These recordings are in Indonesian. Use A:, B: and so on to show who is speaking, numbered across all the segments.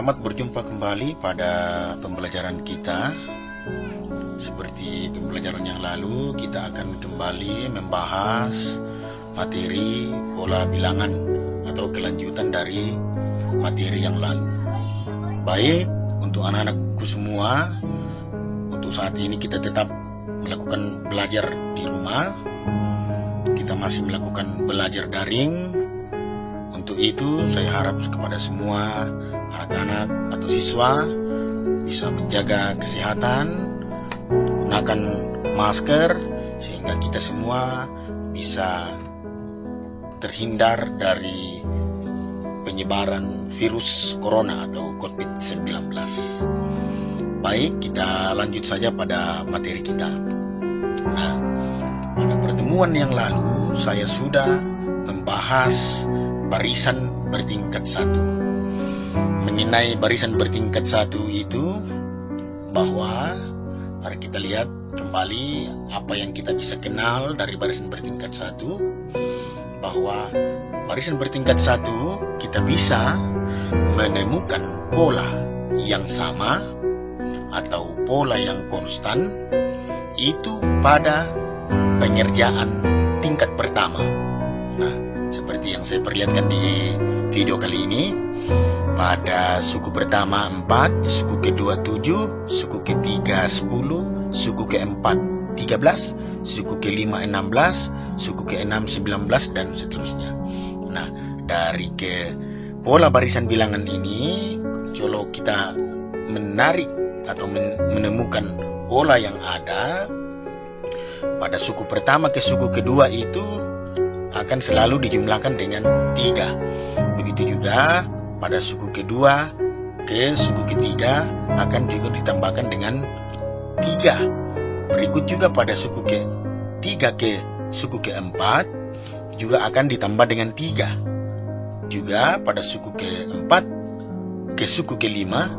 A: Selamat berjumpa kembali pada pembelajaran kita. Seperti pembelajaran yang lalu, kita akan kembali membahas materi pola bilangan atau kelanjutan dari materi yang lalu. Baik, untuk anak-anakku semua, untuk saat ini kita tetap melakukan belajar di rumah. Kita masih melakukan belajar daring. Untuk itu, saya harap kepada semua anak-anak atau siswa bisa menjaga kesehatan, gunakan masker, sehingga kita semua bisa terhindar dari penyebaran virus corona atau COVID-19. Baik, kita lanjut saja pada materi kita. Nah, pada pertemuan yang lalu saya sudah membahas barisan bertingkat satu. Mengenai barisan bertingkat satu itu, bahwa mari kita lihat kembali apa yang kita bisa kenal dari barisan bertingkat satu. Bahwa barisan bertingkat satu kita bisa menemukan pola yang sama atau pola yang konstan itu pada pengerjaan tingkat pertama. Nah, seperti yang saya perlihatkan di video kali ini, pada suku pertama 4, suku kedua 7, suku ketiga 10, suku keempat 13, suku kelima 16, suku keenam 19, dan seterusnya. Nah, dari ke pola barisan bilangan ini, kalau kita menarik atau menemukan pola yang ada pada suku pertama ke suku kedua itu akan selalu dijumlahkan dengan 3. Begitu juga pada suku kedua ke suku ketiga akan juga ditambahkan dengan 3. Berikut juga pada suku ketiga ke suku keempat juga akan ditambah dengan 3. Juga pada suku keempat ke suku kelima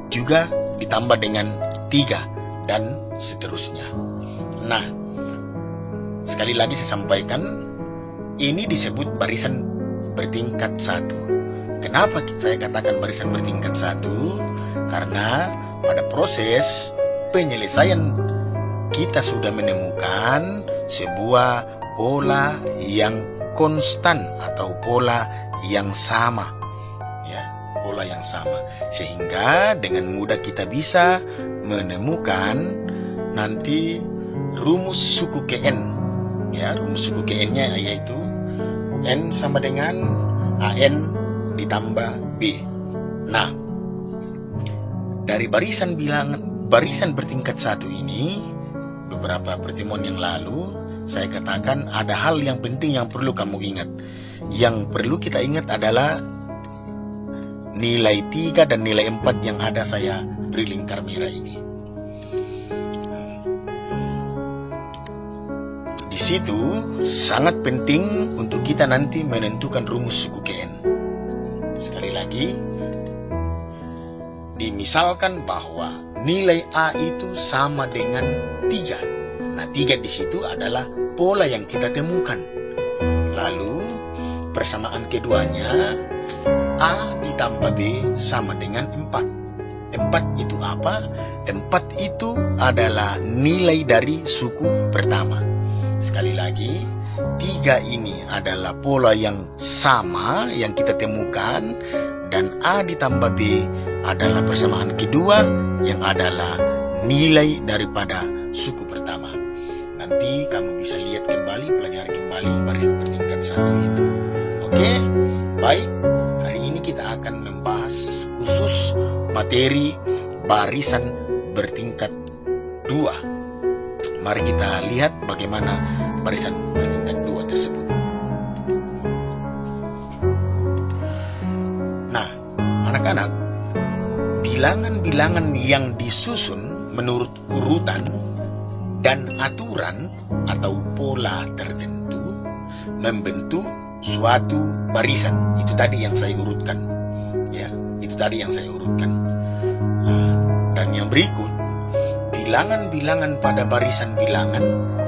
A: juga ditambah dengan 3, dan seterusnya. Nah, sekali lagi saya sampaikan, ini disebut barisan bertingkat satu. Kenapa saya katakan barisan bertingkat satu? Karena pada proses penyelesaian kita sudah menemukan sebuah pola yang konstan atau pola yang sama. Ya, pola yang sama. Sehingga dengan mudah kita bisa menemukan nanti rumus suku Kn. Ya, rumus suku Kn-nya yaitu N sama dengan AN ditambah B. Nah, dari barisan bertingkat satu ini, beberapa pertemuan yang lalu saya katakan ada hal yang penting yang perlu kamu ingat. Yang perlu kita ingat adalah nilai 3 dan nilai 4 yang ada saya beri lingkar merah ini. Di situ sangat penting untuk kita nanti menentukan rumus suku Kn. Sekali lagi, dimisalkan bahwa nilai A itu sama dengan 3. Nah, 3 di situ adalah pola yang kita temukan. Lalu persamaan keduanya, A ditambah B sama dengan 4. 4 itu apa? 4 itu adalah nilai dari suku pertama. Sekali lagi, 3 ini adalah pola yang sama yang kita temukan, dan A ditambah B adalah persamaan kedua yang adalah nilai daripada suku pertama. Nanti kamu bisa lihat kembali, pelajari kembali barisan bertingkat satu itu. Oke, baik. Hari ini kita akan membahas khusus materi barisan bertingkat 2. Mari kita lihat bagaimana barisan bertingkat 2 tersebut. Nah, anak-anak, bilangan-bilangan yang disusun menurut urutan dan aturan atau pola tertentu membentuk suatu barisan. Itu tadi yang saya urutkan. Ya, itu tadi yang saya urutkan. Dan yang berikut, bilangan-bilangan pada barisan bilangan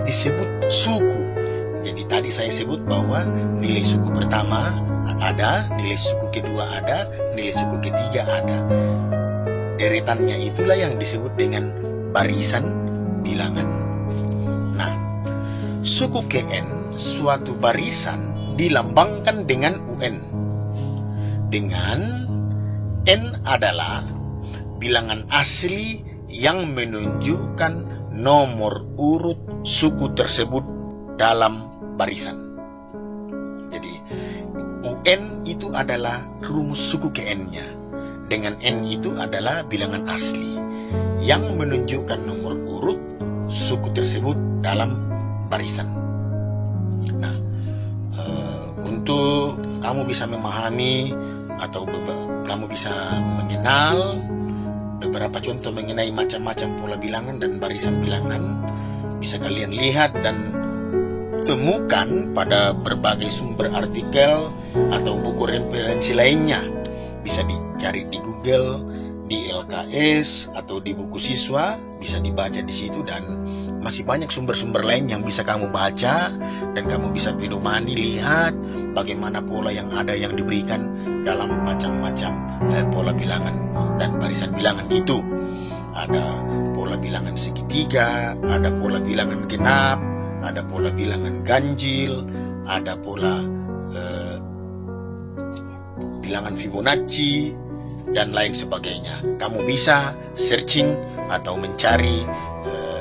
A: disebut suku. Jadi tadi saya sebut bahwa nilai suku pertama ada, nilai suku kedua ada, nilai suku ketiga ada. Deretannya itulah yang disebut dengan barisan bilangan. Nah, suku Kn suatu barisan dilambangkan dengan UN, dengan N adalah bilangan asli yang menunjukkan nomor urut suku tersebut dalam barisan. Jadi UN itu adalah rumus suku Kn-nya, dengan N itu adalah bilangan asli yang menunjukkan nomor urut suku tersebut dalam barisan. Nah, untuk kamu bisa memahami atau kamu bisa mengenal beberapa contoh mengenai macam-macam pola bilangan dan barisan bilangan, bisa kalian lihat dan temukan pada berbagai sumber artikel atau buku referensi lainnya. Bisa dicari di Google, di LKS atau di buku siswa, bisa dibaca di situ, dan masih banyak sumber-sumber lain yang bisa kamu baca dan kamu bisa pedomani, lihat bagaimana pola yang ada yang diberikan dalam macam-macam pola bilangan dan barisan bilangan itu. Ada pola bilangan segitiga, ada pola bilangan genap, ada pola bilangan ganjil, ada pola bilangan Fibonacci, dan lain sebagainya. Kamu bisa searching atau mencari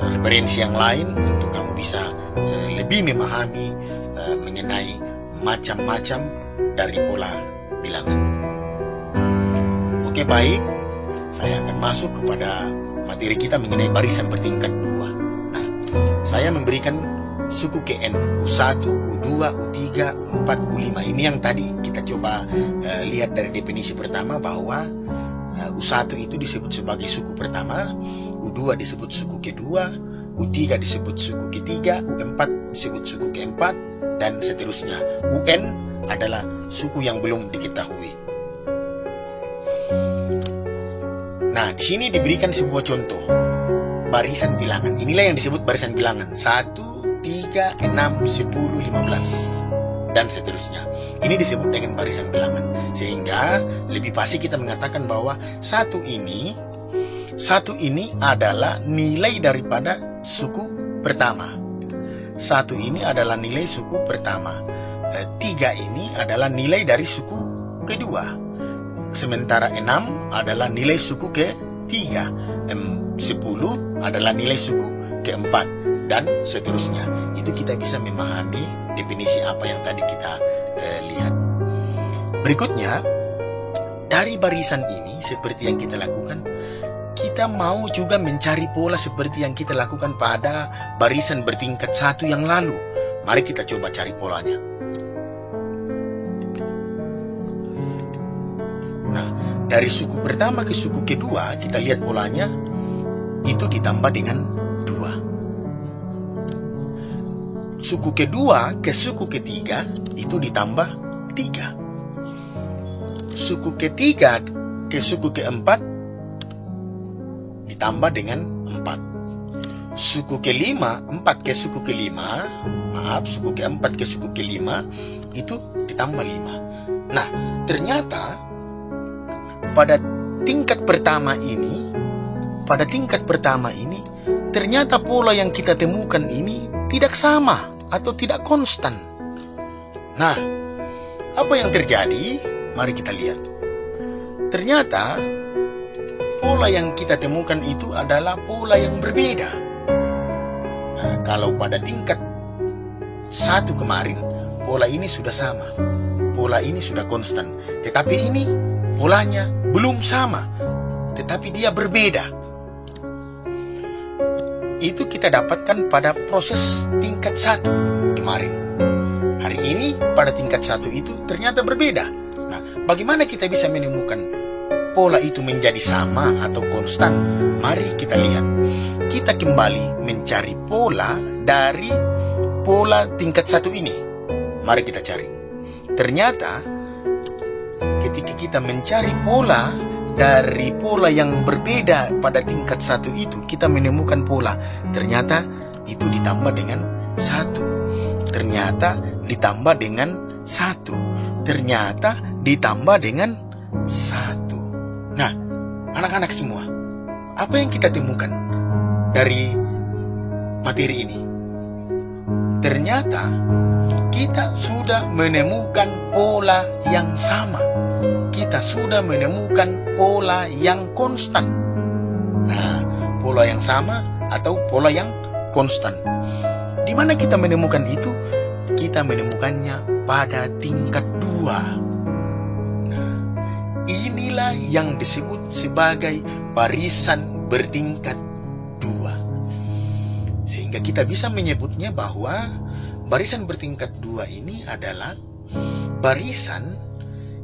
A: referensi yang lain untuk kamu bisa lebih memahami mengenai macam-macam dari pola bilangan. Oke, baik. Saya akan masuk kepada materi kita mengenai barisan bertingkat 2. Nah, saya memberikan suku Kn U1, U2, U3, U4, U5. Ini yang tadi kita coba lihat dari definisi pertama bahwa U1 itu disebut sebagai suku pertama, U2 disebut suku kedua, U3 disebut suku ketiga, U4 disebut suku keempat, dan seterusnya. UN adalah suku yang belum diketahui. Nah, di sini diberikan sebuah contoh barisan bilangan. Inilah yang disebut barisan bilangan 1, 3, 6, 10, 15 dan seterusnya. Ini disebut dengan barisan bilangan, sehingga lebih pasti kita mengatakan bahwa satu ini adalah nilai daripada suku pertama. Satu ini adalah nilai suku pertama. 3 ini adalah nilai dari suku kedua. Sementara 6 adalah nilai suku ketiga. 10 adalah nilai suku keempat, dan seterusnya. Itu kita bisa memahami definisi apa yang tadi kita lihat. Berikutnya, dari barisan ini seperti yang kita lakukan, kita mau juga mencari pola seperti yang kita lakukan pada barisan bertingkat 1 yang lalu. Mari kita coba cari polanya. Nah, dari suku pertama ke suku kedua, kita lihat polanya itu ditambah dengan 2. Suku kedua ke suku ketiga itu ditambah 3. Suku ketiga ke suku keempat ditambah dengan 4. Suku kelima, 4 ke suku kelima, suku keempat ke suku kelima itu ditambah 5. Nah, ternyata pada tingkat pertama ini, ternyata pola yang kita temukan ini tidak sama atau tidak konstan. Nah, apa yang terjadi? Mari kita lihat. Ternyata pola yang kita temukan itu adalah pola yang berbeda. Nah, kalau pada tingkat 1 kemarin, pola ini sudah sama, pola ini sudah konstan. Tetapi ini polanya belum sama, tetapi dia berbeda. Itu kita dapatkan pada proses tingkat 1 kemarin. Hari ini pada tingkat 1 itu ternyata berbeda. Nah, bagaimana kita bisa menemukan pola itu menjadi sama atau konstan? Mari kita lihat. Kita kembali mencari pola dari pola tingkat 1 ini. Mari kita cari. Ternyata ketika kita mencari pola dari pola yang berbeda pada tingkat 1 itu, kita menemukan pola. Ternyata itu ditambah dengan 1. Ternyata ditambah dengan 1. ternyata ditambah dengan 1. Nah, anak-anak semua, apa yang kita temukan dari materi ini? Ternyata kita sudah menemukan pola yang sama. Kita sudah menemukan pola yang konstan. Nah, pola yang sama atau pola yang konstan. Di mana kita menemukan itu? Kita menemukannya pada tingkat 2. Nah, inilah yang disebut sebagai barisan bertingkat 2. Sehingga kita bisa menyebutnya bahwa barisan bertingkat 2 ini adalah barisan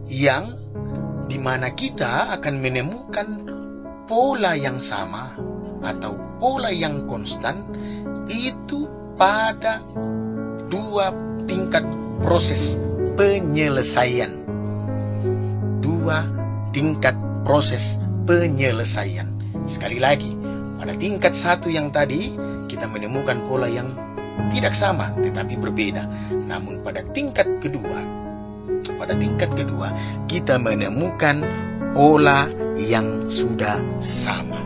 A: yang dimana kita akan menemukan pola yang sama atau pola yang konstan itu pada 2 tingkat proses penyelesaian. 2 tingkat proses penyelesaian. Sekali lagi, pada tingkat 1 yang tadi kita menemukan pola yang tidak sama tetapi berbeda. Namun pada tingkat kedua kita menemukan pola yang sudah sama.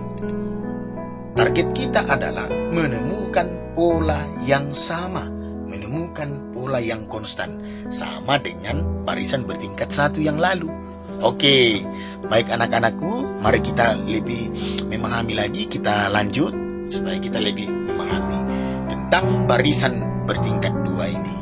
A: Target kita adalah menemukan pola yang sama, menemukan pola yang konstan, sama dengan barisan bertingkat 1 yang lalu. Oke, baik anak-anakku, mari kita lebih memahami lagi, kita lanjut supaya kita lebih memahami tentang barisan bertingkat 2 ini.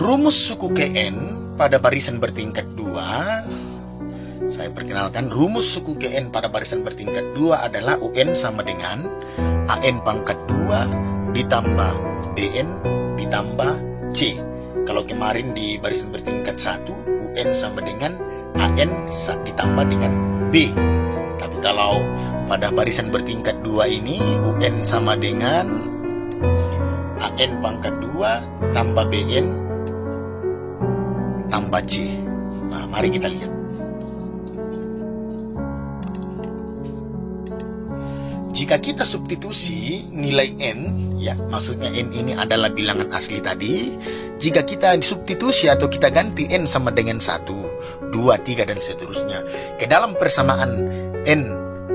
A: Rumus suku Kn pada barisan bertingkat 2. Saya perkenalkan, rumus suku Kn pada barisan bertingkat 2 adalah UN sama dengan AN pangkat 2 ditambah BN ditambah C. Kalau kemarin di barisan bertingkat 1, UN sama dengan AN ditambah dengan B. Tapi kalau pada barisan bertingkat 2 ini, UN sama dengan AN pangkat 2 tambah BN tambah C. Nah, mari kita lihat. Jika kita substitusi nilai N, ya maksudnya N ini adalah bilangan asli tadi. Jika kita substitusi atau kita ganti N sama dengan 1, 2, 3 dan seterusnya ke dalam persamaan N,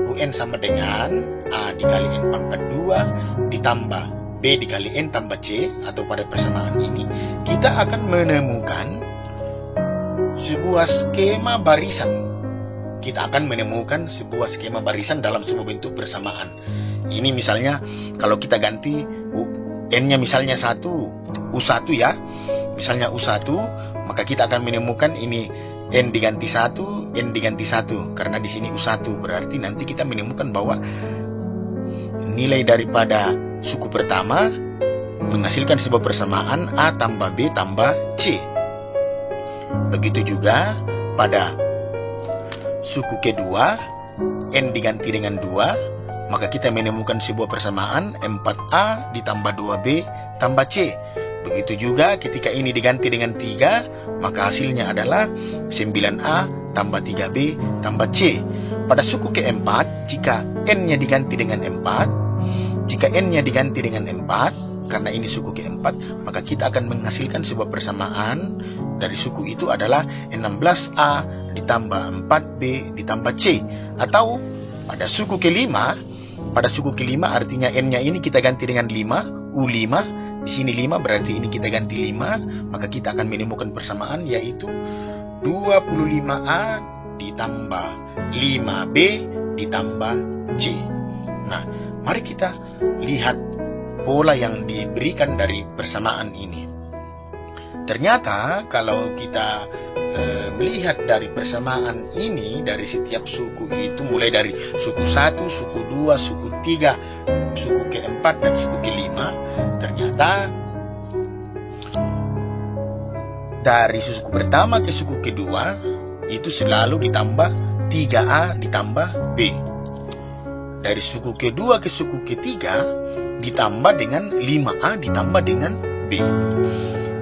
A: UN sama dengan A dikali N pangkat 2 ditambah B dikali N tambah C, atau pada persamaan ini kita akan menemukan sebuah skema barisan. Kita akan menemukan sebuah skema barisan dalam sebuah bentuk persamaan. Ini misalnya kalau kita ganti N-nya misalnya 1, U1 ya. Misalnya U1, maka kita akan menemukan ini N diganti 1, N diganti 1. Karena di sini U1, berarti nanti kita menemukan bahwa nilai daripada suku pertama menghasilkan sebuah persamaan A tambah B tambah C. Begitu juga pada suku kedua, N diganti dengan 2, maka kita menemukan sebuah persamaan 4A ditambah 2B tambah C. Begitu juga ketika ini diganti dengan 3, maka hasilnya adalah 9A tambah 3B tambah C. Pada suku keempat, jika N-nya diganti dengan 4, jika N-nya diganti dengan 4, karena ini suku keempat, maka kita akan menghasilkan sebuah persamaan dari suku itu adalah 16A ditambah 4B ditambah C. Atau pada suku kelima artinya N-nya ini kita ganti dengan 5, U5, di sini 5 berarti ini kita ganti 5, maka kita akan menemukan persamaan yaitu 25A ditambah 5B ditambah C. Nah, mari kita lihat pola yang diberikan dari persamaan ini. Ternyata kalau kita melihat dari persamaan ini, dari setiap suku itu, mulai dari suku 1, suku 2, suku 3, suku keempat dan suku kelima, ternyata dari suku pertama ke suku kedua itu selalu ditambah 3A ditambah B. Dari suku kedua ke suku ketiga ditambah dengan 5A ditambah dengan B.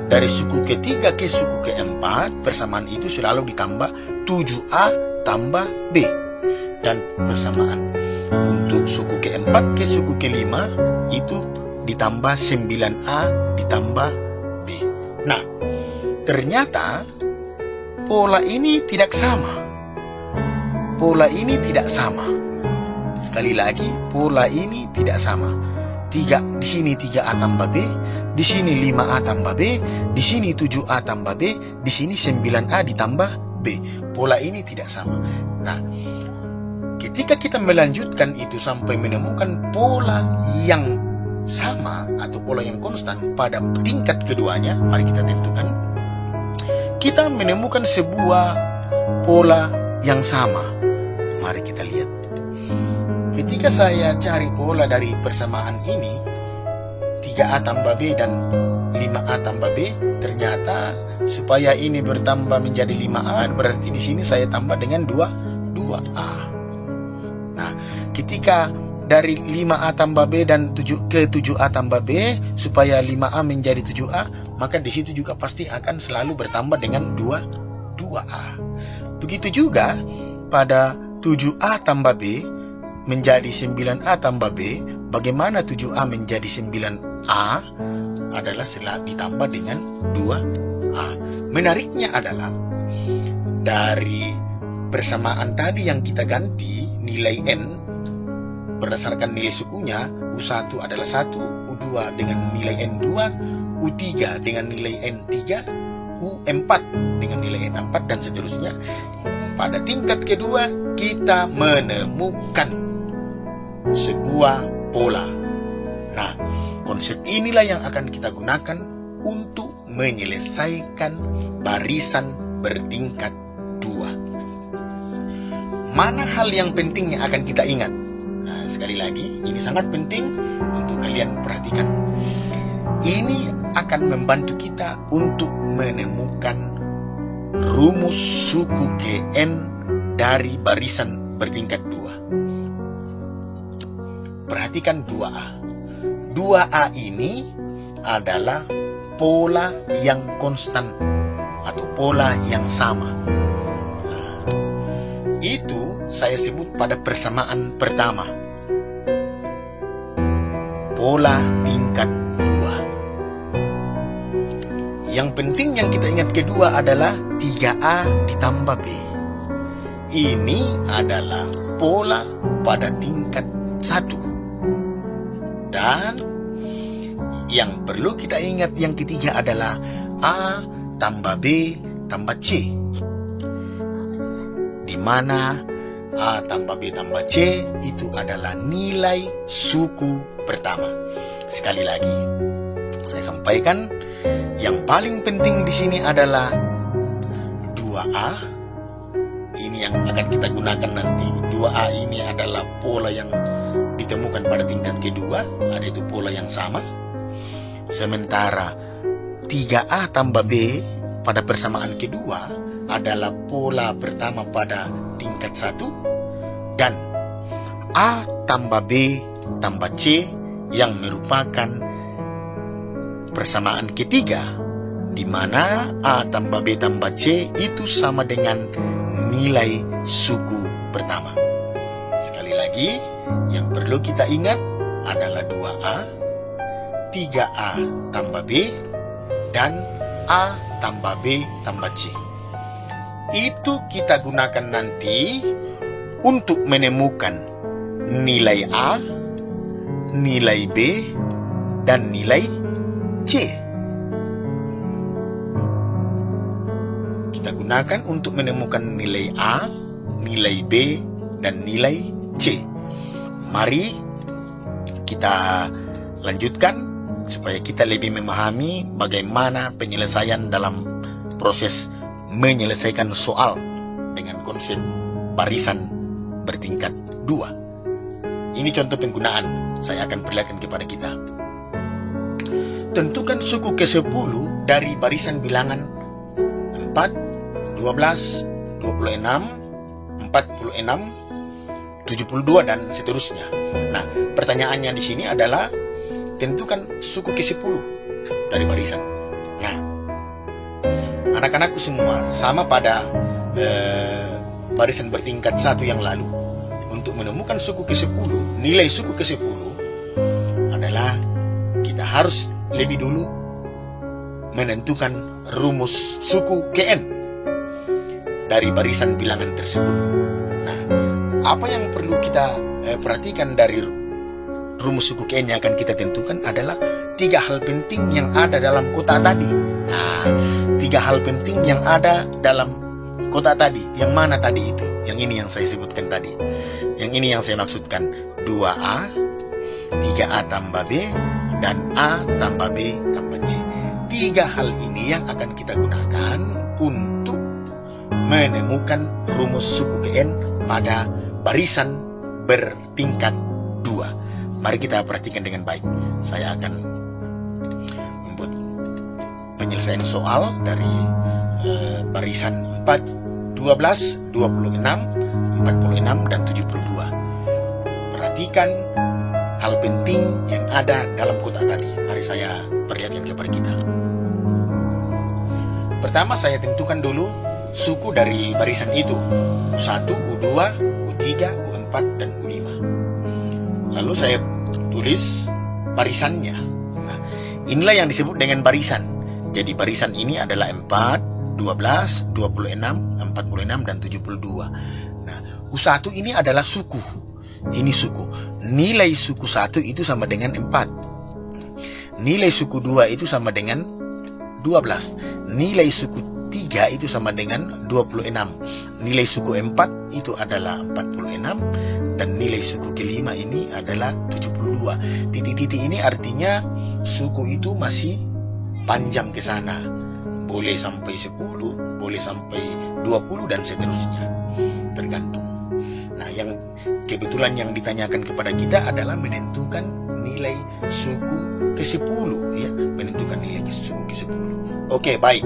A: Dari suku ketiga ke suku keempat, persamaan itu selalu ditambah 7A tambah B. Dan persamaan untuk suku keempat ke suku kelima itu ditambah 9A ditambah B. Nah, ternyata pola ini tidak sama. Pola ini tidak sama. Sekali lagi, pola ini tidak sama. Di sini 3A tambah B, di sini 5A tambah B, di sini 7A tambah B, di sini 9A ditambah B. Pola ini tidak sama. Nah, ketika kita melanjutkan itu sampai menemukan pola yang sama atau pola yang konstan pada tingkat keduanya, mari kita tentukan. Kita menemukan sebuah pola yang sama. Mari kita lihat. Ketika saya cari pola dari persamaan ini, 3A tambah B dan 5A tambah B, ternyata supaya ini bertambah menjadi 5A, berarti di sini saya tambah dengan 2A. Nah, ketika dari 5A tambah B dan 7A tambah B, supaya 5A menjadi 7A, maka di situ juga pasti akan selalu bertambah dengan 2A. Begitu juga pada 7A tambah B menjadi 9A tambah B, bagaimana 7A menjadi 9A adalah setelah ditambah dengan 2A. Menariknya adalah dari persamaan tadi yang kita ganti nilai N berdasarkan nilai sukunya, U1 adalah 1, U2 dengan nilai N2, U3 dengan nilai N3, U4 dengan nilai N4, dan seterusnya. Pada tingkat kedua, kita menemukan sebuah pola. Nah, konsep inilah yang akan kita gunakan untuk menyelesaikan barisan bertingkat 2. Mana hal yang penting yang akan kita ingat? Nah, sekali lagi, ini sangat penting untuk kalian perhatikan. Ini akan membantu kita untuk menemukan rumus suku GN dari barisan bertingkat 2. Perhatikan 2A. 2A ini adalah pola yang konstan atau pola yang sama. Nah, itu saya sebut pada persamaan pertama, pola tingkat 2. Yang penting yang kita ingat kedua adalah 3A ditambah B. Ini adalah pola pada tingkat 1. Dan yang perlu kita ingat yang ketiga adalah A tambah B tambah C, di mana A tambah B tambah C itu adalah nilai suku pertama. Sekali lagi, saya sampaikan, yang paling penting di sini adalah 2A. Ini yang akan kita gunakan nanti. 2A ini adalah pola yang ditemukan pada tingkat kedua, ada itu pola yang sama. Sementara 3A tambah B pada persamaan kedua adalah pola pertama pada tingkat 1, dan A tambah B tambah C yang merupakan persamaan ketiga, di mana A tambah B tambah C itu sama dengan nilai suku pertama. Sekali lagi, yang perlu kita ingat adalah 2A, 3A tambah B, dan A tambah B tambah C. Itu kita gunakan nanti untuk menemukan nilai A, nilai B, dan nilai C. Kita gunakan untuk menemukan nilai A, nilai B, dan nilai C. Mari kita lanjutkan supaya kita lebih memahami bagaimana penyelesaian dalam proses menyelesaikan soal dengan konsep barisan bertingkat 2. Ini contoh penggunaan. Saya akan perlihatkan kepada kita. Tentukan suku ke-10 dari barisan bilangan 4, 12, 26, 46, 72, dan seterusnya. Nah, pertanyaannya di sini adalah tentukan suku ke-10 dari barisan. Nah, anak-anakku semua, sama pada barisan bertingkat 1 yang lalu, untuk menemukan suku ke-10, nilai suku ke-10 adalah kita harus lebih dulu menentukan rumus suku KN dari barisan bilangan tersebut. Nah, apa yang perlu kita perhatikan dari rumus suku KN yang akan kita tentukan adalah 3 hal penting yang ada dalam kotak tadi. Nah, 3 hal penting yang ada dalam kotak tadi. Yang mana tadi itu? Yang ini yang saya sebutkan tadi. Yang ini yang saya maksudkan. 2A, 3A tambah B, dan A tambah B tambah C. 3 hal ini yang akan kita gunakan untuk menemukan rumus suku KN pada barisan bertingkat 2. Mari kita perhatikan dengan baik. Saya akan membuat penyelesaian soal dari barisan 4, 12, 26, 46, dan 72. Perhatikan hal penting yang ada dalam kotak tadi. Mari saya perlihatkan kepada kita. Pertama, saya tentukan dulu suku dari barisan itu. U1, U2, U3, U4, dan U5. Lalu saya tulis barisannya. Nah, inilah yang disebut dengan barisan. Jadi barisan ini adalah 4, 12, 26, 46, dan 72. Nah, U1 ini adalah suku. Ini suku. Nilai suku 1 itu sama dengan 4. Nilai suku 2 itu sama dengan 12. Nilai suku 3 itu sama dengan 26. Nilai suku 4 itu adalah 46. Dan nilai suku kelima ini adalah 72. Titik-titik ini artinya suku itu masih panjang ke sana. Boleh sampai 10, boleh sampai 20, dan seterusnya. Tergantung. Nah, yang kebetulan yang ditanyakan kepada kita adalah menentukan nilai suku ke-10, ya, menentukan nilai suku ke-10. Oke, baik.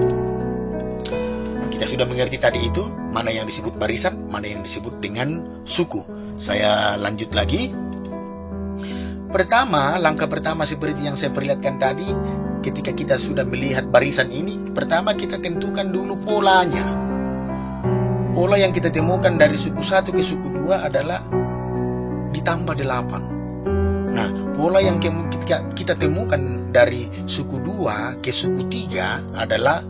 A: Kita sudah mengerti tadi itu, mana yang disebut barisan, mana yang disebut dengan suku. Saya lanjut lagi. Langkah pertama seperti yang saya perlihatkan tadi, ketika kita sudah melihat barisan ini, pertama kita tentukan dulu polanya. Pola yang kita temukan dari suku 1 ke suku 2 adalah ditambah 8. Nah, pola yang kita temukan dari suku 2 ke suku 3 adalah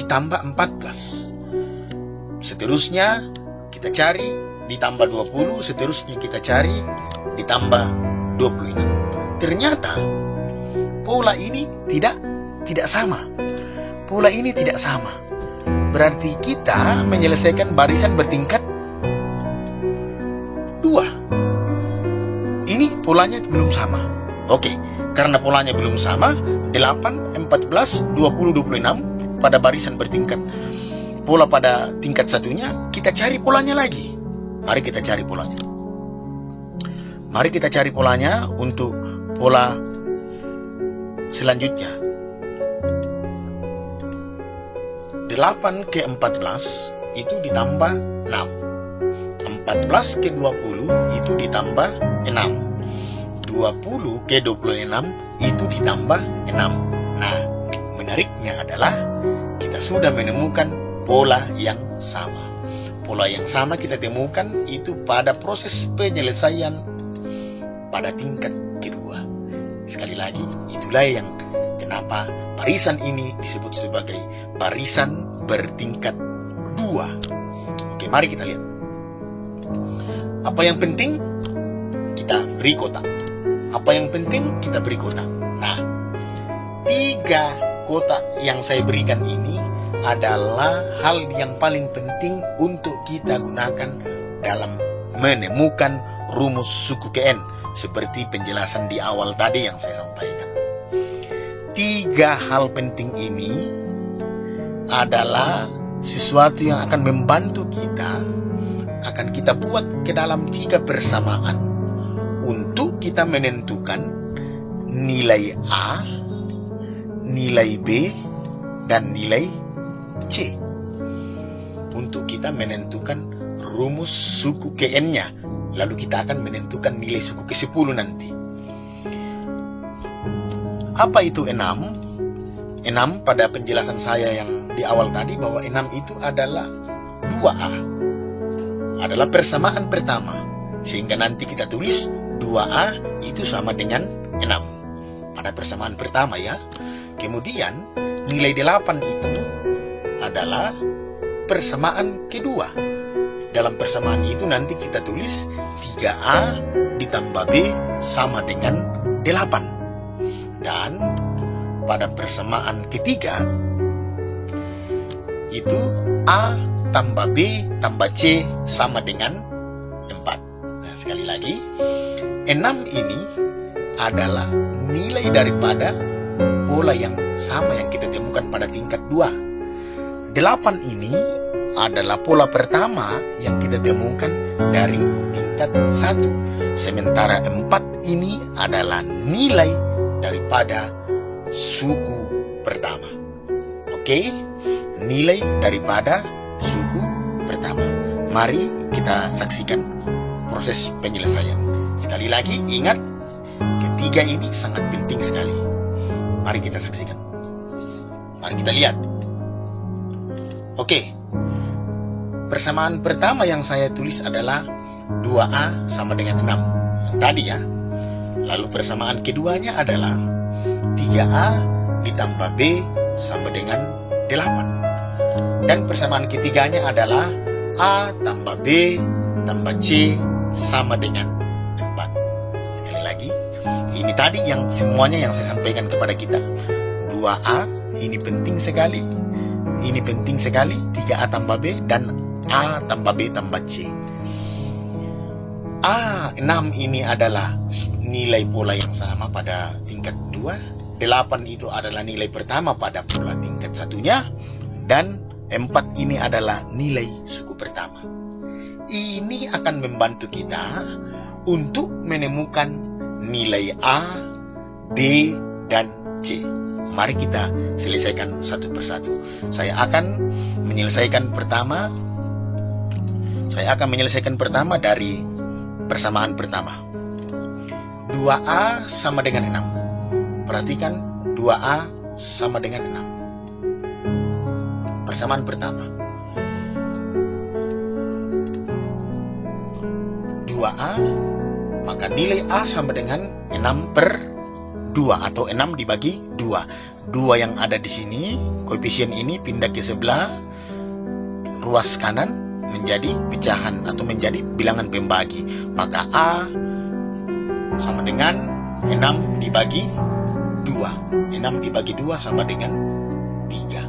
A: ditambah 14. Seterusnya kita cari ditambah 20, seterusnya kita cari ditambah 26. Ternyata pola ini tidak sama. Pola ini tidak sama. Berarti kita menyelesaikan barisan bertingkat 2. Ini polanya belum sama. Oke, karena polanya belum sama, 8, 14, 20, 26 pada barisan bertingkat. Pola pada tingkat satunya, kita cari polanya lagi. Mari kita cari polanya. Mari kita cari polanya untuk pola selanjutnya. 8 ke 14 itu ditambah 6. 14 ke 20 itu ditambah 6. 20 ke 26 itu ditambah 6. Nah, menariknya adalah kita sudah menemukan pola yang sama. Pola yang sama kita temukan itu pada proses penyelesaian pada tingkat kedua. Sekali lagi, itulah yang kenapa barisan ini disebut sebagai barisan bertingkat 2. Oke, mari kita lihat. Apa yang penting? Kita beri kotak. Apa yang penting? Kita beri kotak. Nah, 3 kotak yang saya berikan ini adalah hal yang paling penting untuk kita gunakan dalam menemukan rumus suku KN, seperti penjelasan di awal tadi yang saya sampaikan. 3 hal penting ini adalah sesuatu yang akan membantu kita, akan kita buat ke dalam 3 persamaan untuk kita menentukan nilai A, nilai B, dan nilai C, untuk kita menentukan rumus suku KN-nya. Lalu kita akan menentukan nilai suku ke-10 nanti. Apa itu 6? 6 pada penjelasan saya yang di awal tadi, bahwa 6 itu adalah 2A, adalah persamaan pertama. Sehingga nanti kita tulis 2A itu sama dengan 6 pada persamaan pertama ya. Kemudian nilai 8 itu adalah persamaan kedua. Dalam persamaan itu nanti kita tulis 3A ditambah B sama dengan 8. Dan pada persamaan ketiga itu A tambah B tambah C sama dengan 4. Nah, sekali lagi 6 ini adalah nilai daripada pola yang sama yang kita temukan pada tingkat 2. 8 ini adalah pola pertama yang kita temukan dari tingkat 1. Sementara 4 ini adalah nilai daripada suku pertama. Oke? Nilai daripada suku pertama. Mari kita saksikan proses penyelesaian. Sekali lagi ingat, ketiga ini sangat penting sekali. Mari kita saksikan. Mari kita lihat. Oke. Persamaan pertama yang saya tulis adalah 2A sama dengan 6. Yang tadi ya. Lalu persamaan keduanya adalah 3A ditambah B sama dengan 8. Dan persamaan ketiganya adalah A tambah B tambah C sama dengan 4. Sekali lagi, ini tadi yang semuanya yang saya sampaikan kepada kita. 2A ini penting sekali. Ini penting sekali. 3A tambah B dan A tambah B tambah C. A6 ini adalah nilai pola yang sama pada tingkat 2. 8 itu adalah nilai pertama pada pola tingkat satunya. Dan 4 ini adalah nilai suku pertama. Ini akan membantu kita untuk menemukan nilai A, B, dan C. Mari kita selesaikan satu persatu. Saya akan menyelesaikan pertama dari persamaan pertama. 2A sama dengan 6. Perhatikan, 2A sama dengan 6. Persamaan pertama. 2A, maka nilai A sama dengan 6/2 atau 6 dibagi 2. 2 yang ada di sini, koefisien ini pindah ke sebelah ruas kanan menjadi pecahan atau menjadi bilangan pembagi. Maka A sama dengan 6 dibagi 2. 6 dibagi 2 sama dengan 3.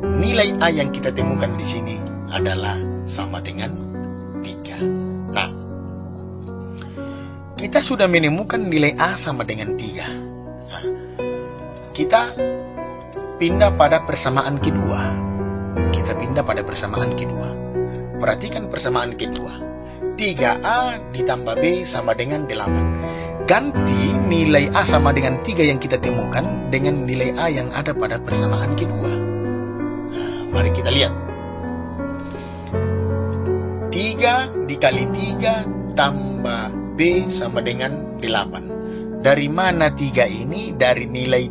A: Nilai A yang kita temukan di sini adalah sama dengan 3. Nah, kita sudah menemukan nilai A sama dengan 3. Nah, kita pindah pada persamaan kedua. Perhatikan persamaan kedua. 3A ditambah B sama dengan 8. Ganti nilai A sama dengan 3 yang kita temukan dengan nilai A yang ada pada persamaan kedua. Nah, mari kita lihat. 3 dikali 3 tambah B sama dengan 8. Dari mana 3 ini? Dari nilai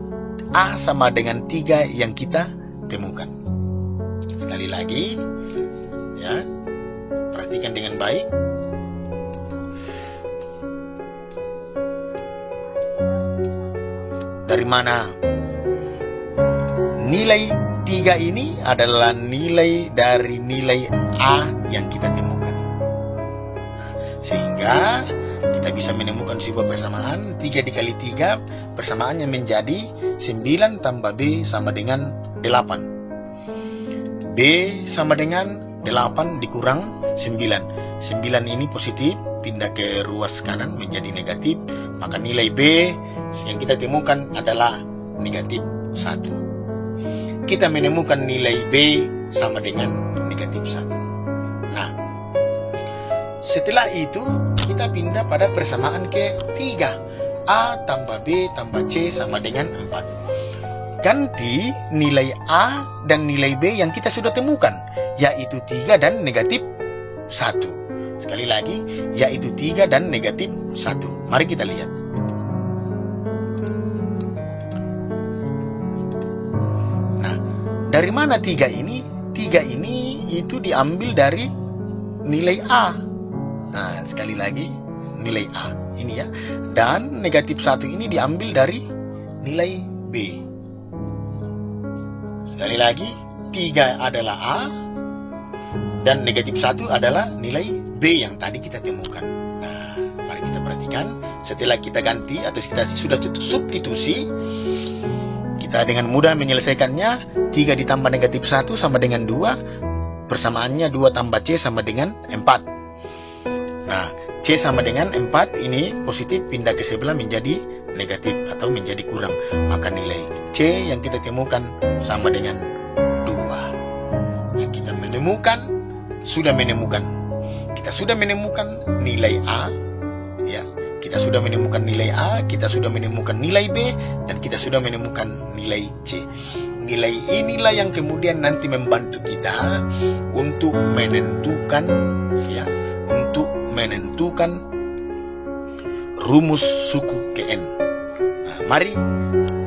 A: A sama dengan 3 yang kita temukan. Sekali lagi, ya, perhatikan dengan baik. Dari mana? Nilai 3 ini adalah nilai dari nilai A yang kita temukan. Sehingga kita bisa menemukan sebuah persamaan. 3 dikali 3 persamaannya menjadi 9 tambah B sama dengan 8. B sama dengan 8 dikurang 9. 9 ini positif, pindah ke ruas kanan menjadi negatif. Maka nilai B yang kita temukan adalah negatif 1. Kita menemukan nilai B sama dengan negatif 1. Nah, setelah itu kita pindah pada persamaan ketiga. A tambah B tambah C sama dengan 4. Ganti nilai A dan nilai B yang kita sudah temukan, yaitu 3 dan negatif 1. Sekali lagi, yaitu 3 dan negatif 1. Mari kita lihat. Nah, dari mana 3 ini? 3 ini itu diambil dari nilai A. Nah, sekali lagi, nilai A. ini ya. Dan negatif 1 ini diambil dari nilai B. Sekali lagi, 3 adalah A, dan negatif 1 adalah nilai B yang tadi kita temukan. Nah, mari kita perhatikan. Setelah kita ganti atau kita sudah substitusi, kita dengan mudah menyelesaikannya. 3 ditambah negatif 1 sama dengan 2. Persamaannya 2 tambah C sama dengan 4. Nah, C sama dengan 4 ini positif, pindah ke sebelah menjadi negatif atau menjadi kurang. Maka nilai C yang kita temukan sama dengan 2. Yang kita sudah menemukan nilai A, ya. Kita sudah menemukan nilai A, kita sudah menemukan nilai B, dan kita sudah menemukan nilai C. Nilai inilah yang kemudian nanti membantu kita untuk menentukan, ya, rumus suku ke N. Nah, mari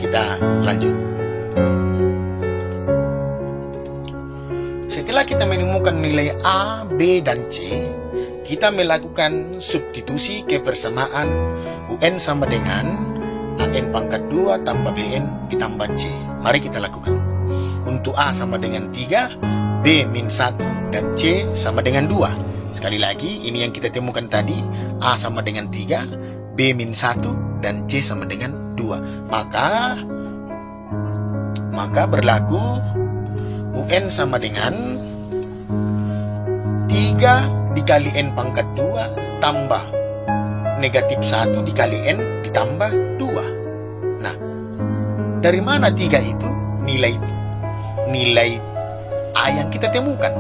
A: kita lanjut. Setelah kita menemukan nilai A, B, dan C, kita melakukan substitusi kebersamaan UN sama dengan AN pangkat 2 tambah BN ditambah C. Mari kita lakukan. Untuk A sama dengan 3, B min 1, dan C sama dengan 2. Sekali lagi, ini yang kita temukan tadi. A sama dengan 3, B min 1, dan C sama dengan 2. Maka berlaku UN sama dengan 3 dikali N pangkat 2 tambah negatif 1 dikali N ditambah 2. Nah, dari mana 3 itu? Nilai A yang kita temukan.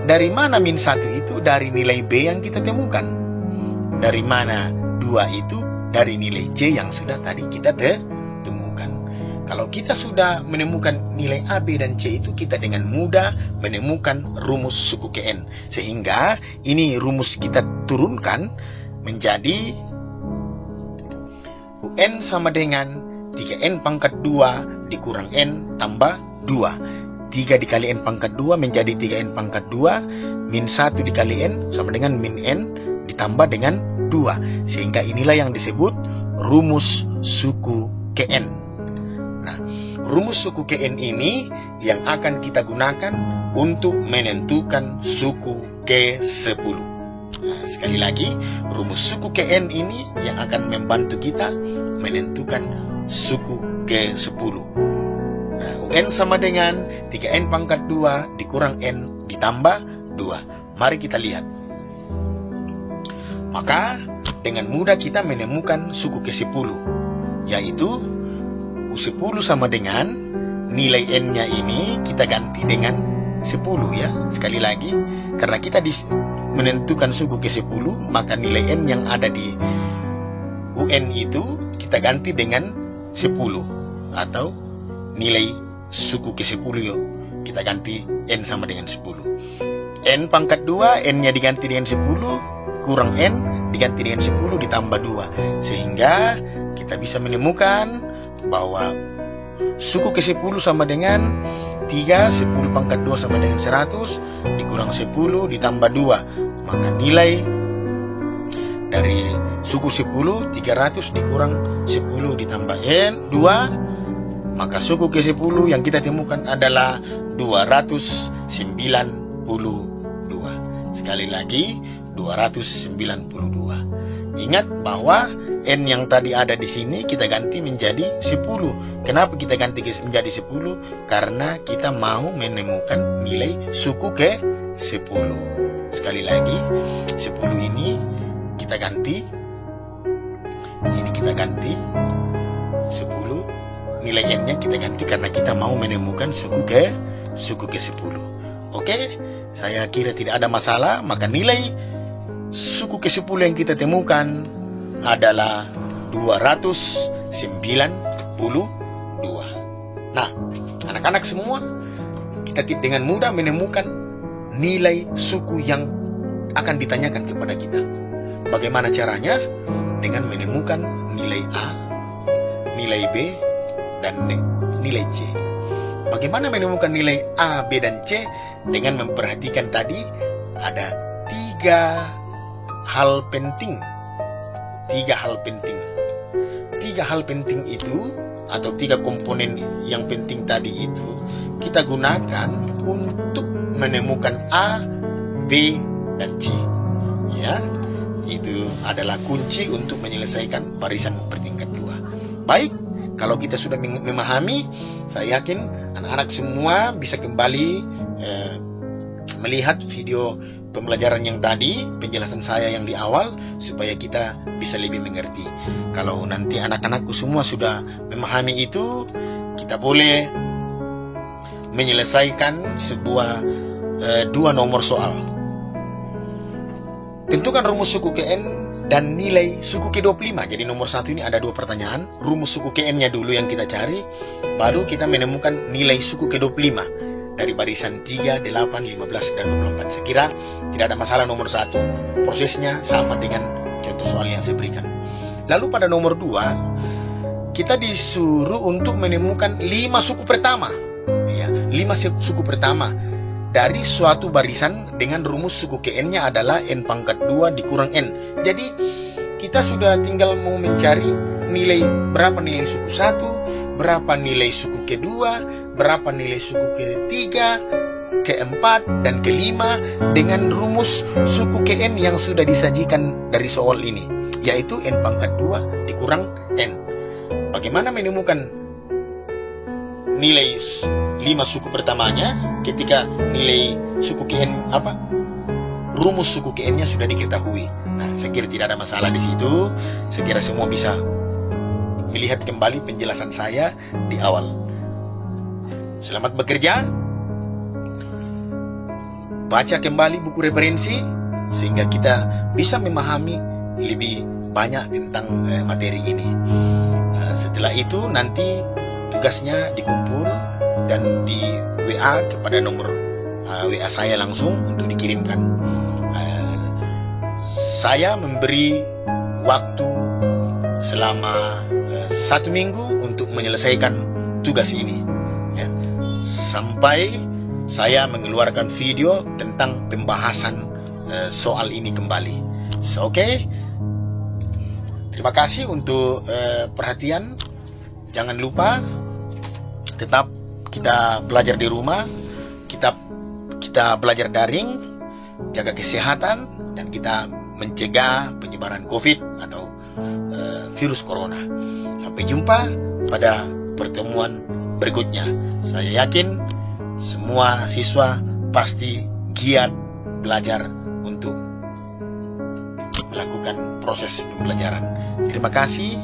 A: Dari mana min 1 itu? Dari nilai B yang kita temukan. Dari mana 2 itu? Dari nilai C yang sudah tadi kita temukan. Kalau kita sudah menemukan nilai A, B, dan C itu, kita dengan mudah menemukan rumus suku ke N. Sehingga ini rumus kita turunkan menjadi UN sama dengan 3N pangkat 2 dikurang N tambah 2. 3 dikali N pangkat 2 menjadi 3N pangkat 2. Min 1 dikali N sama dengan min N ditambah dengan 2. Sehingga inilah yang disebut rumus suku ke N. Nah, rumus suku ke N ini yang akan kita gunakan untuk menentukan suku ke-10. Nah, sekali lagi, rumus suku ke N ini yang akan membantu kita menentukan suku ke-10. Nah, UN sama dengan 3N pangkat 2 dikurang N ditambah 2. Mari kita lihat. Maka, dengan mudah kita menemukan suku ke-10, yaitu U10 sama dengan nilai N-nya ini kita ganti dengan 10 ya. Sekali lagi, karena kita menentukan suku ke-10, maka nilai N yang ada di UN itu kita ganti dengan 10. Atau nilai suku ke-10 yuk, kita ganti N sama dengan 10. N pangkat 2, N-nya diganti dengan 10, kurang N diganti dengan 10 ditambah 2. Sehingga kita bisa menemukan bahwa suku ke-10 sama dengan 3, 10 pangkat 2 sama dengan 100, dikurang 10 ditambah 2. Maka nilai dari suku 10, 300 dikurang 10 ditambah N, 2. Maka suku ke-10 yang kita temukan adalah 292. Sekali lagi, 292. Ingat bahwa N yang tadi ada di sini kita ganti menjadi 10. Kenapa kita ganti menjadi 10? Karena kita mau menemukan nilai suku ke-10. Sekali lagi, 10 ini kita ganti. Ini kita ganti 10. Nilai N-nya kita ganti karena kita mau menemukan suku ke-10. Oke, saya kira tidak ada masalah. Maka nilai suku ke-10 yang kita temukan adalah 292. Nah, anak-anak semua, kita dengan mudah menemukan nilai suku yang akan ditanyakan kepada kita. Bagaimana caranya? Dengan menemukan nilai A, nilai B, dan nilai C. Bagaimana menemukan nilai A, B, dan C? Dengan memperhatikan tadi ada 3 hal penting 3 hal penting. 3 hal penting itu, atau 3 komponen yang penting tadi itu, kita gunakan untuk menemukan A, B, dan C. Ya, itu adalah kunci untuk menyelesaikan barisan bertingkat 2. Baik, kalau kita sudah memahami, saya yakin anak-anak semua bisa kembali melihat video pembelajaran yang tadi, penjelasan saya yang di awal, supaya kita bisa lebih mengerti. Kalau nanti anak-anakku semua sudah memahami itu, kita boleh menyelesaikan sebuah 2 nomor soal. Tentukan rumus suku Kn dan nilai suku ke-25. Jadi nomor 1 ini ada 2 pertanyaan. Rumus suku Kn-nya dulu yang kita cari, baru kita menemukan nilai suku ke-25 dari barisan 3, 8, 15, dan 24. Saya kira tidak ada masalah nomor 1. Prosesnya sama dengan contoh soal yang saya berikan. Lalu pada nomor 2, kita disuruh untuk menemukan 5 suku pertama. Ya, 5 suku pertama dari suatu barisan dengan rumus suku Kn-nya adalah n pangkat 2 dikurang n. Jadi kita sudah tinggal mau mencari berapa nilai suku 1, berapa nilai suku kedua, berapa nilai suku ketiga, keempat, dan kelima dengan rumus suku Kn yang sudah disajikan dari soal ini, yaitu n pangkat 2 dikurang n. Bagaimana menemukan nilai 5 suku pertamanya ketika nilai suku Kn rumus suku Kn-nya sudah diketahui? Nah, saya kira tidak ada masalah di situ. Saya kira semua bisa melihat kembali penjelasan saya di awal. Selamat bekerja. Baca kembali buku referensi sehingga kita bisa memahami lebih banyak tentang materi ini. Setelah itu nanti tugasnya dikumpul dan di WA kepada nomor WA saya langsung untuk dikirimkan. Saya memberi waktu selama 1 minggu untuk menyelesaikan tugas ini, ya, sampai saya mengeluarkan video tentang pembahasan soal ini kembali. Oke. Terima kasih untuk perhatian. Jangan lupa tetap kita belajar di rumah, kita belajar daring, jaga kesehatan, dan kita mencegah penyebaran COVID atau virus corona. Sampai jumpa pada pertemuan berikutnya. Saya yakin semua siswa pasti giat belajar untuk melakukan proses pembelajaran. Terima kasih.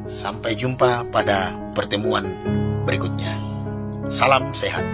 A: Sampai jumpa pada pertemuan berikutnya. Salam sehat.